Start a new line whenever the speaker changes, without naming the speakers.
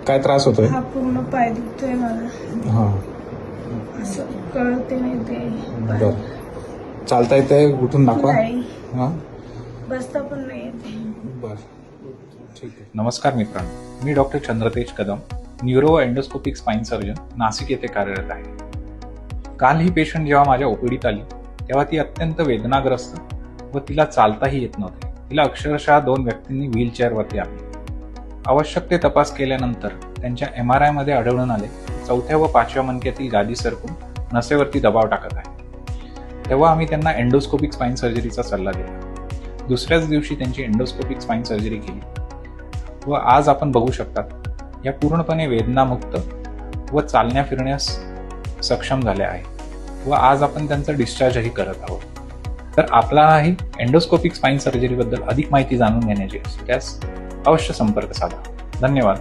काय त्रास होतोय?
हा पूर्ण पाय दुखतोय मला,
हा,
असं कळते नाही ते.
बर. चालता येतंय? उठून दाखवा.
नाही,
हा,
बसता पण नाही येते.
बर, ठीक आहे. नमस्कार मित्रांनो, मी doctor Chandratej Kadam, neuro endoscopic spine surgeon, Nashik येथे कार्यरत आहे. काल ही पेशंट जेव्हा माझ्या ओपीडीत आली तेव्हा ती अत्यंत वेदनाग्रस्त व तिला चालताही येत नव्हते. तिला अक्षरशः 2 व्यक्तींनी व्हीलचेअरवरती आणले. आवश्यक ते तपास केल्यानंतर त्यांच्या MRI मध्ये आढळून आले 4थ्या व 5व्या मणक्यातील गादी सरकून नसेवरती दबाव टाकत आहे. तेव्हा आम्ही त्यांना एंडोस्कोपिक स्पाइन सर्जरीचा सल्ला दिला. दुसऱ्याच दिवशी त्यांची एंडोस्कोपिक स्पाइन सर्जरी केली व आज आपण बघू शकतात या पूर्णपणे वेदनामुक्त व चालण्या फिरण्यास सक्षम झाल्या आहे व आज आपण त्यांचा डिस्चार्जही करत आहोत. तर आपल्यालाही एंडोस्कोपिक स्पाइन सर्जरीबद्दल अधिक माहिती जाणून घेण्याची असल्यास अवश्य संपर्क साधा. धन्यवाद.